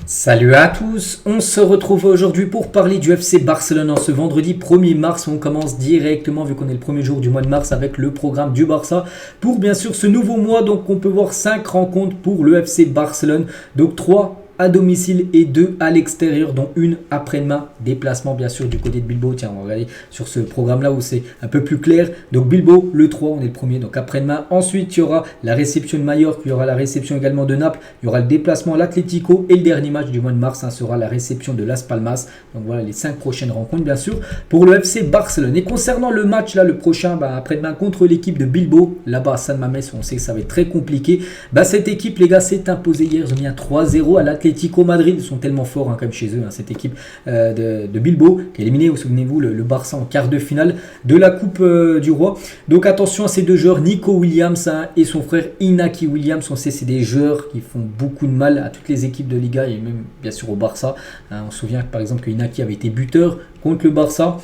Salut à tous, on se retrouve aujourd'hui pour parler du FC Barcelone en ce vendredi 1er mars. On commence directement, vu qu'on est le premier jour du mois de mars, avec le programme du Barça. Pour bien sûr ce nouveau mois, donc on peut voir 5 rencontres pour le FC Barcelone. Donc 3 à domicile et 2 à l'extérieur, dont une après-demain. Déplacement bien sûr du côté de Bilbao. Tiens, on va regarder sur ce programme-là où c'est un peu plus clair. Donc Bilbao, le 3, on est le premier, donc après-demain. Ensuite, il y aura la réception de Majorque, il y aura la réception également de Naples, il y aura le déplacement à l'Atlético et le dernier match du mois de mars sera la réception de Las Palmas. Donc voilà les 5 prochaines rencontres bien sûr pour le FC Barcelone. Et concernant le match là, le prochain, après-demain contre l'équipe de Bilbao, là-bas à San Mamés, on sait que ça va être très compliqué. Cette équipe, les gars, s'est imposée hier, ils ont mis un 3-0 à l'Atlético Madrid. Ils sont tellement forts comme chez eux, cette équipe de Bilbao qui a éliminé, vous souvenez-vous, le Barça en quart de finale de la Coupe du Roi. Donc attention à ces deux joueurs, Nico Williams et son frère Inaki Williams. On sait c'est des joueurs qui font beaucoup de mal à toutes les équipes de Liga et même bien sûr au Barça. On se souvient par exemple que Inaki avait été buteur contre le Barça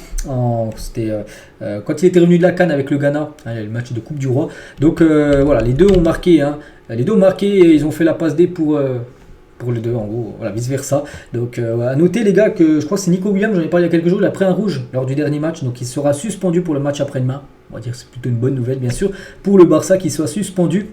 c'était quand il était revenu de la CAN avec le Ghana, le match de Coupe du Roi. Donc voilà, les deux ont marqué, et ils ont fait la passe D pour les deux, en gros, voilà, vice versa. Donc à noter les gars que je crois que c'est Nico Williams, j'en ai parlé il y a quelques jours, il a pris un rouge lors du dernier match, donc il sera suspendu pour le match après-demain. On va dire que c'est plutôt une bonne nouvelle bien sûr pour le Barça qui soit suspendu.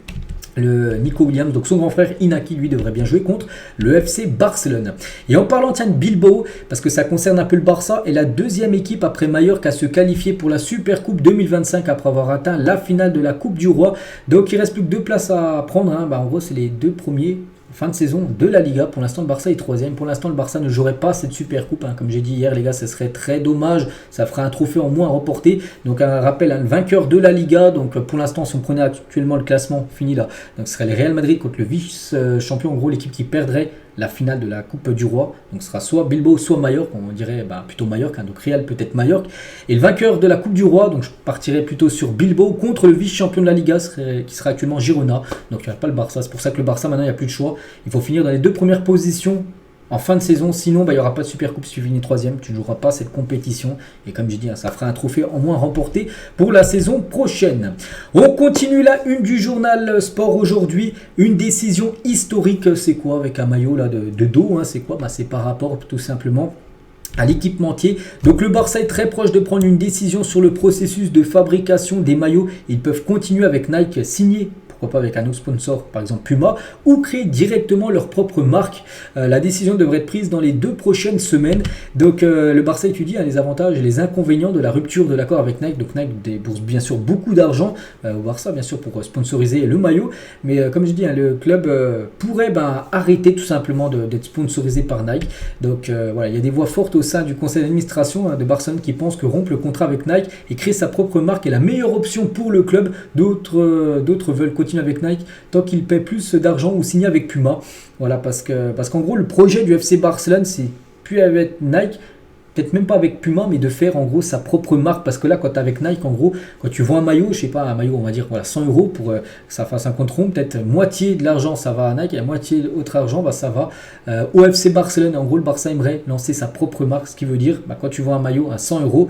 Le Nico Williams, donc son grand frère Inaki, lui devrait bien jouer contre le FC Barcelone. Et en parlant de Bilbao, parce que ça concerne un peu le Barça, est la deuxième équipe après Majorque à se qualifier pour la Super Coupe 2025 après avoir atteint la finale de la Coupe du Roi. Donc il reste plus que 2 places à prendre, en gros c'est les 2 premiers fin de saison de la Liga. Pour l'instant le Barça est 3ème. Pour l'instant le Barça ne jouerait pas cette super coupe, comme j'ai dit hier les gars, ce serait très dommage, ça ferait un trophée en moins à remporter. Donc un rappel, le vainqueur de la Liga, donc pour l'instant si on prenait actuellement le classement fini là, donc ce serait le Real Madrid contre le vice-champion, en gros l'équipe qui perdrait la finale de la Coupe du Roi. Donc ce sera soit Bilbao soit Majorque, on dirait plutôt Majorque, donc Real peut-être Majorque. Et le vainqueur de la Coupe du Roi, donc je partirais plutôt sur Bilbao contre le vice-champion de la Liga qui sera actuellement Girona. Donc il n'y a pas le Barça, c'est pour ça que le Barça maintenant il n'y a plus de choix. Il faut finir dans les 2 premières positions en fin de saison, sinon il n'y aura pas de Super Coupe si tu finis 3ème, tu ne joueras pas cette compétition. Et comme j'ai dit, ça fera un trophée en moins remporté pour la saison prochaine. On continue la une du journal Sport aujourd'hui. Une décision historique, c'est quoi avec un maillot là de dos, c'est quoi? C'est par rapport tout simplement à l'équipementier. Donc le Barça est très proche de prendre une décision sur le processus de fabrication des maillots. Ils peuvent continuer avec Nike signé, pourquoi pas avec un autre sponsor, par exemple Puma, ou créer directement leur propre marque. La décision devrait être prise dans les 2 prochaines semaines. Donc le Barça étudie les avantages et les inconvénients de la rupture de l'accord avec Nike. Donc Nike débourse bien sûr beaucoup d'argent au Barça, bien sûr, pour sponsoriser le maillot. Mais comme je dis, le club pourrait arrêter tout simplement d'être sponsorisé par Nike. Donc voilà, il y a des voix fortes au sein du conseil d'administration de Barcelone qui pensent que rompre le contrat avec Nike et créer sa propre marque est la meilleure option pour le club. D'autres veulent continuer avec Nike tant qu'il paie plus d'argent ou signer avec Puma. Voilà, parce qu'en gros le projet du FC Barcelone c'est plus avec Nike, peut-être même pas avec Puma, mais de faire en gros sa propre marque. Parce que là quand tu es avec Nike, en gros quand tu vends un maillot, je sais pas, un maillot on va dire 100 € pour que ça fasse un compte rond, peut-être moitié de l'argent ça va à Nike et la moitié de l'autre argent ça va au FC Barcelone. En gros le Barça aimerait lancer sa propre marque, ce qui veut dire quand tu vends un maillot à 100 €,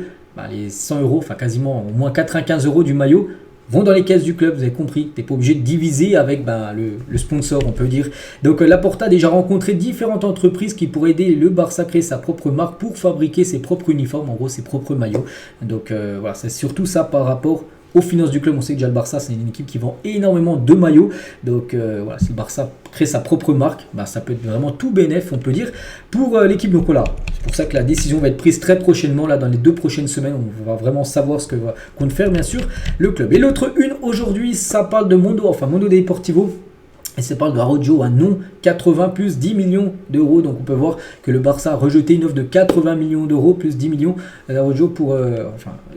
les 100 €, quasiment au moins 95 € du maillot vont dans les caisses du club, vous avez compris. Tu n'es pas obligé de diviser avec le sponsor, on peut dire. Donc Laporta a déjà rencontré différentes entreprises qui pourraient aider le Barça à créer sa propre marque pour fabriquer ses propres uniformes, en gros ses propres maillots. Donc voilà, c'est surtout ça par rapport aux finances du club. On sait que déjà le Barça c'est une équipe qui vend énormément de maillots. Donc voilà, si le Barça crée sa propre marque, ça peut être vraiment tout bénéf, on peut dire, pour l'équipe. Donc voilà, c'est pour ça que la décision va être prise très prochainement, là dans les 2 prochaines semaines. On va vraiment savoir ce que va compte faire bien sûr le club. Et l'autre une aujourd'hui, ça parle de Mondo Deportivo. Et ça parle de Araujo, un non 80 plus 10 millions d'euros. Donc on peut voir que le Barça a rejeté une offre de 80 millions d'euros plus 10 millions d'Araujo pour...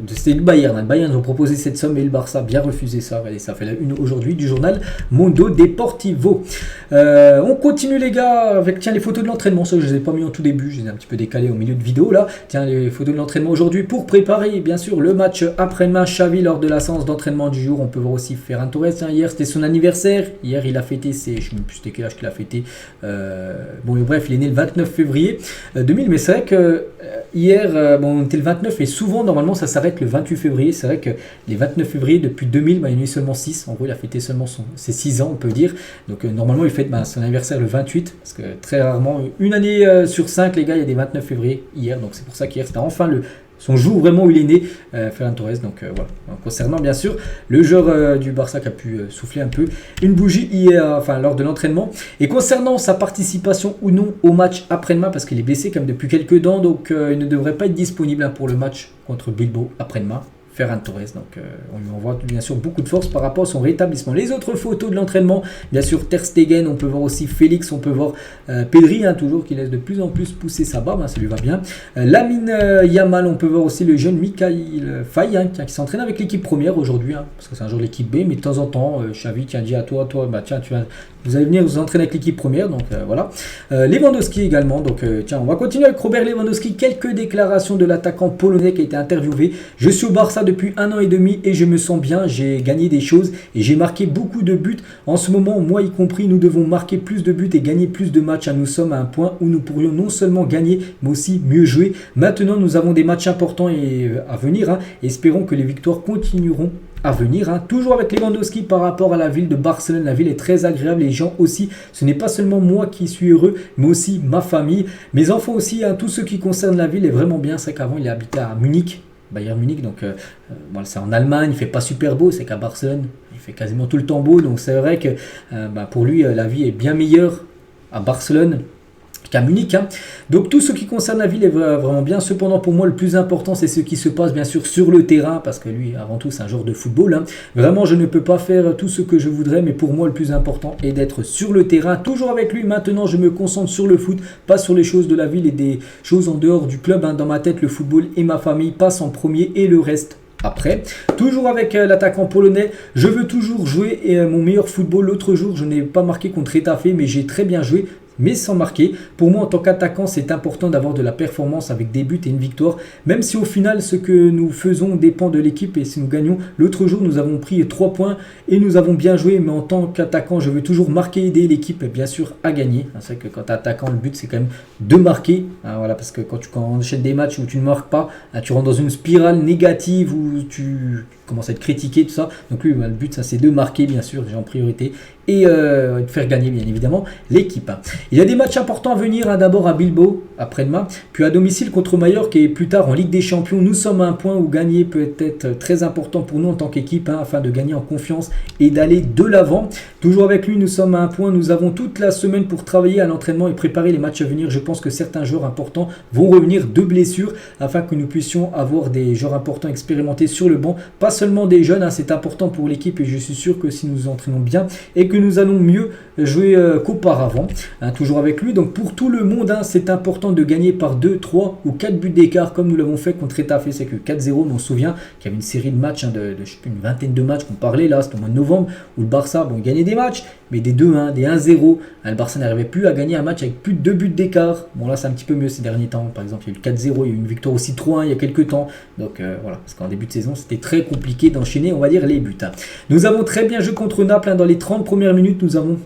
c'était le Bayern. Le Bayern a proposé cette somme et le Barça a bien refusé ça. Et ça fait la une aujourd'hui du journal Mondo Deportivo. On continue les gars avec les photos de l'entraînement. Ça je ne les ai pas mis en tout début, je les ai un petit peu décalés au milieu de vidéo là. Tiens, les photos de l'entraînement aujourd'hui pour préparer bien sûr le match après-demain. Xavi lors de la séance d'entraînement du jour. On peut voir aussi Ferran Torres. Hier c'était son anniversaire. Hier il a fêté je ne sais même plus c'était quel âge qu'il a fêté. Bref, il est né le 29 février 2000, mais c'est vrai que hier, bon, on était le 29 et souvent, normalement, ça s'arrête le 28 février. C'est vrai que les 29 février, depuis 2000, il y en a eu seulement 6. En gros, il a fêté seulement ses 6 ans, on peut dire. Donc, normalement, il fête son anniversaire le 28. Parce que très rarement, une année sur 5, les gars, il y a des 29 février hier. Donc, c'est pour ça qu'hier, c'était enfin son jour vraiment où il est né, Ferran Torres. Donc voilà. Donc, concernant bien sûr le joueur du Barça qui a pu souffler un peu une bougie hier, lors de l'entraînement. Et concernant sa participation ou non au match après-demain, parce qu'il est blessé quand même depuis quelques temps, donc il ne devrait pas être disponible pour le match contre Bilbao après-demain. Ferran Torres, donc on lui envoie bien sûr beaucoup de force par rapport à son rétablissement. Les autres photos de l'entraînement, bien sûr Ter Stegen, on peut voir aussi Félix, on peut voir Pedri, toujours qui laisse de plus en plus pousser sa barbe, ça lui va bien. Lamine Yamal, on peut voir aussi le jeune Mikayil Faye, qui s'entraîne avec l'équipe première aujourd'hui, parce que c'est un joueur de l'équipe B, mais de temps en temps, Xavi qui a dit à toi, vous allez venir vous entraîner avec l'équipe première, donc voilà. Lewandowski également, donc on va continuer avec Robert Lewandowski, quelques déclarations de l'attaquant polonais qui a été interviewé. Je suis au Barça depuis 1 an et demi et je me sens bien, j'ai gagné des choses et j'ai marqué beaucoup de buts. En ce moment, moi y compris, nous devons marquer plus de buts et gagner plus de matchs. Nous sommes à un point où nous pourrions non seulement gagner, mais aussi mieux jouer. Maintenant, nous avons des matchs importants à venir. Espérons que les victoires continueront à venir. Toujours avec Lewandowski par rapport à la ville de Barcelone. La ville est très agréable, les gens aussi. Ce n'est pas seulement moi qui suis heureux, mais aussi ma famille, mes enfants aussi. Tout ce qui concerne la ville est vraiment bien. C'est qu'avant, il habitait à Munich. Bayern Munich, donc c'est en Allemagne, il fait pas super beau, c'est qu'à Barcelone, il fait quasiment tout le temps beau, donc c'est vrai que pour lui, la vie est bien meilleure à Barcelone qu'à Munich. Donc tout ce qui concerne la ville est vraiment bien. Cependant, pour moi, le plus important, c'est ce qui se passe bien sûr sur le terrain, parce que lui, avant tout, c'est un joueur de football. Vraiment, je ne peux pas faire tout ce que je voudrais, mais pour moi, le plus important est d'être sur le terrain. Toujours avec lui, maintenant, je me concentre sur le foot, pas sur les choses de la ville et des choses en dehors du club. Dans ma tête, le football et ma famille passent en premier et le reste après. Toujours avec l'attaquant polonais, je veux toujours jouer mon meilleur football. L'autre jour, je n'ai pas marqué contre Getafe, mais j'ai très bien joué, mais sans marquer. Pour moi, en tant qu'attaquant, c'est important d'avoir de la performance avec des buts et une victoire, même si au final, ce que nous faisons dépend de l'équipe et si nous gagnons. L'autre jour, nous avons pris 3 points et nous avons bien joué, mais en tant qu'attaquant, je veux toujours marquer, aider l'équipe, bien sûr, à gagner. C'est vrai que quand tu es attaquant, le but, c'est quand même de marquer. Voilà, parce que quand on enchaîne des matchs où tu ne marques pas, tu rentres dans une spirale négative où tu commences à être critiqué, tout ça. Donc lui, le but, ça, c'est de marquer, bien sûr, j'ai en priorité, et de faire gagner, bien évidemment, l'équipe. Il y a des matchs importants à venir, d'abord à Bilbao, après-demain, puis à domicile contre Mallorca et plus tard en Ligue des Champions. Nous sommes à un point où gagner peut être très important pour nous en tant qu'équipe, afin de gagner en confiance et d'aller de l'avant. Toujours avec lui, nous sommes à un point, nous avons toute la semaine pour travailler à l'entraînement et préparer les matchs à venir. Je pense que certains joueurs importants vont revenir de blessures, afin que nous puissions avoir des joueurs importants expérimentés sur le banc, pas seulement des jeunes, c'est important pour l'équipe et je suis sûr que si nous nous entraînons bien et que nous allons mieux jouer qu'auparavant. Toujours avec lui, donc pour tout le monde, c'est important de gagner par 2, 3 ou 4 buts d'écart comme nous l'avons fait contre Getafe. C'est que 4-0, mais on se souvient qu'il y avait une série de matchs, de je sais plus, une vingtaine de matchs qu'on parlait là, c'était au mois de novembre, où le Barça, il gagnait des matchs, mais des 2-1, des 1-0. Le Barça n'arrivait plus à gagner un match avec plus de 2 buts d'écart. Bon là c'est un petit peu mieux ces derniers temps, par exemple il y a eu 4-0, il y a eu une victoire aussi 3-1 il y a quelques temps, donc voilà, parce qu'en début de saison c'était très compliqué d'enchaîner, on va dire, les buts. Nous avons très bien joué contre Naples, dans les 30 premières minutes, nous avons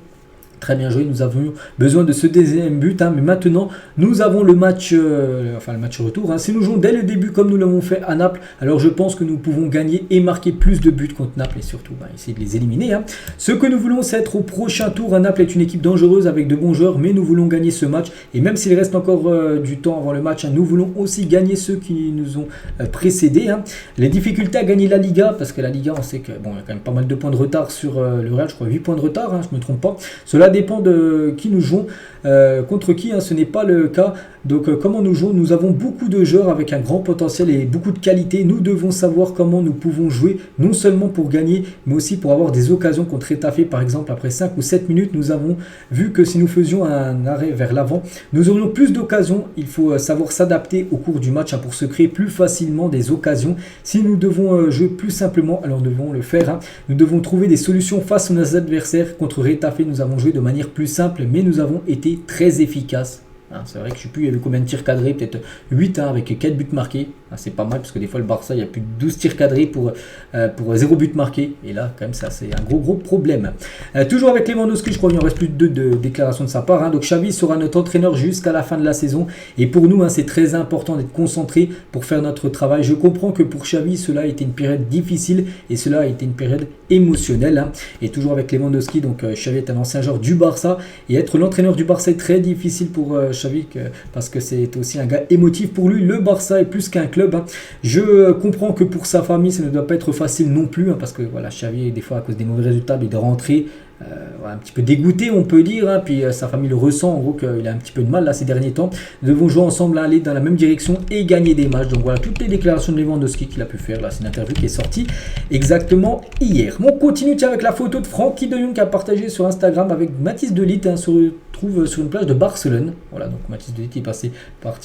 très bien joué, nous avons besoin de ce deuxième but, mais maintenant nous avons le match retour. Si nous jouons dès le début comme nous l'avons fait à Naples, alors je pense que nous pouvons gagner et marquer plus de buts contre Naples et surtout essayer de les éliminer. Ce que nous voulons, c'est être au prochain tour. Naples est une équipe dangereuse avec de bons joueurs, mais nous voulons gagner ce match et même s'il reste encore du temps avant le match, nous voulons aussi gagner ceux qui nous ont précédés. Les difficultés à gagner la Liga, parce que la Liga, on sait que il y a quand même pas mal de points de retard sur le Real, je crois 8 points de retard, je ne me trompe pas. Cela dépend de qui nous jouons, contre qui, ce n'est pas le cas. Donc comment nous jouons, nous avons beaucoup de joueurs avec un grand potentiel et beaucoup de qualité. Nous devons savoir comment nous pouvons jouer, non seulement pour gagner, mais aussi pour avoir des occasions contre Getafe. Par exemple, après 5 ou 7 minutes, nous avons vu que si nous faisions un arrêt vers l'avant, nous aurions plus d'occasions. Il faut savoir s'adapter au cours du match pour se créer plus facilement des occasions. Si nous devons jouer plus simplement, alors nous devons le faire. Nous devons trouver des solutions face à nos adversaires. Contre Getafe, nous avons joué de manière plus simple, mais nous avons été très efficaces Hein, c'est vrai que je sais plus, il y avait combien de tirs cadrés, peut-être 8 hein, avec 4 buts marqués. Hein, c'est pas mal parce que des fois le Barça il y a plus de 12 tirs cadrés pour 0 but marqué. Et là quand même ça c'est un gros problème. Toujours avec Lewandowski, je crois qu'il en reste plus de 2 déclarations de sa part. Hein. Donc Xavi sera notre entraîneur jusqu'à la fin de la saison. Et pour nous hein, c'est très important d'être concentré pour faire notre travail. Je comprends que pour Xavi cela a été une période difficile et cela a été une période émotionnelle. Hein. Et toujours avec Lewandowski, donc Xavi est un ancien joueur du Barça. Et être l'entraîneur du Barça est très difficile pour Xavi parce que c'est aussi un gars émotif pour lui. Le Barça est plus qu'un club. Hein. Je comprends que pour sa famille, ça ne doit pas être facile non plus hein, parce que voilà, Xavi, des fois, à cause des mauvais résultats, il doit rentrer un petit peu dégoûté, on peut dire. Hein, puis sa famille le ressent, en gros, qu'il a un petit peu de mal là ces derniers temps. Nous devons jouer ensemble, aller dans la même direction et gagner des matchs. Donc voilà, toutes les déclarations de Lewandowski qu'il a pu faire. Là, c'est une interview qui est sortie exactement hier. On continue avec la photo de Frenkie de Jong qui a partagé sur Instagram avec Mathys de Ligt. Hein, se retrouve sur une plage de Barcelone. Voilà, donc Mathys de Ligt est passé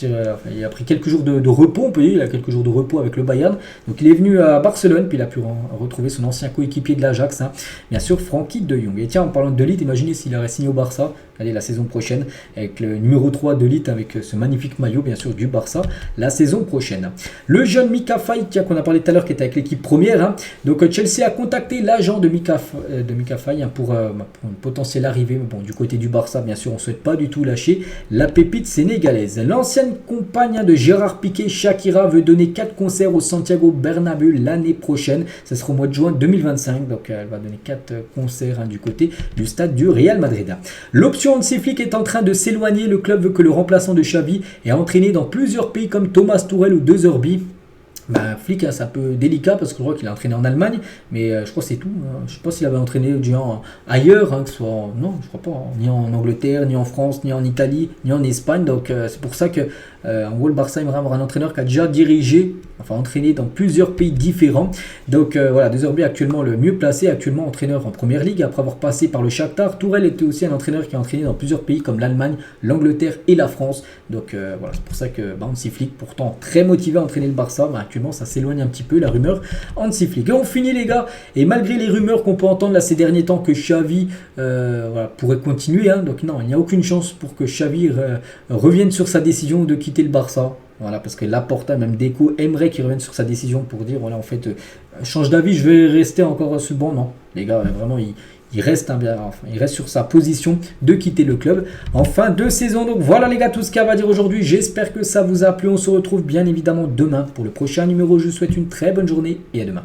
il a pris quelques jours de repos, on peut dire. Il a quelques jours de repos avec le Bayern. Donc il est venu à Barcelone, puis il a pu retrouver son ancien coéquipier de l'Ajax. Hein, bien sûr, Frenkie de Jong. Et tiens, en parlant de Ligt, imaginez s'il aurait signé au Barça, allez, la saison prochaine, avec le numéro 3 de Ligt, avec ce magnifique maillot, bien sûr, du Barça, la saison prochaine. Le jeune Mika Faye, qu'on a parlé tout à l'heure, qui était avec l'équipe première. Hein. Donc Chelsea a contacté l'agent de Mika Faye hein, pour une potentielle arrivée. Bon, du côté du Barça, bien sûr, on ne souhaite pas du tout lâcher la pépite sénégalaise. L'ancienne compagne hein, de Gérard Piqué, Shakira, veut donner 4 concerts au Santiago Bernabéu l'année prochaine. Ce sera au mois de juin 2025. Donc elle va donner 4 concerts hein, du côté du stade du Real Madrid. L'option Hansi Flick est en train de s'éloigner. Le club veut que le remplaçant de Xavi ait entraîné dans plusieurs pays comme Thomas Tuchel ou De Zerbi. Flick, hein, c'est un peu délicat parce que je crois qu'il a entraîné en Allemagne, mais je crois que c'est tout. Hein. Je ne sais pas s'il avait entraîné ailleurs, hein, que ce soit non, je crois pas, hein, ni en Angleterre, ni en France, ni en Italie, ni en Espagne. Donc c'est pour ça que en gros le Barça aimerait avoir un entraîneur qui a déjà entraîné dans plusieurs pays différents. Donc voilà, De Zerbi actuellement le mieux placé, actuellement entraîneur en première ligue après avoir passé par le Shakhtar. Tuchel était aussi un entraîneur qui a entraîné dans plusieurs pays comme l'Allemagne, l'Angleterre et la France. Donc voilà, c'est pour ça que Hansi Flick, pourtant très motivé à entraîner le Barça, actuellement ça s'éloigne un petit peu, la rumeur Hansi Flick. Et on finit les gars, et malgré les rumeurs qu'on peut entendre là ces derniers temps que Xavi pourrait continuer, hein, donc non, il n'y a aucune chance pour que Xavi revienne sur sa décision de quitter le Barça. Voilà, parce que Laporta, même Deco, aimerait qu'il revienne sur sa décision pour dire, voilà, en fait, change d'avis, je vais rester encore sur le banc. Non, les gars, vraiment, il reste sur sa position de quitter le club en fin de saison. Donc voilà les gars, tout ce qu'il y a à dire aujourd'hui. J'espère que ça vous a plu. On se retrouve bien évidemment demain pour le prochain numéro. Je vous souhaite une très bonne journée et à demain.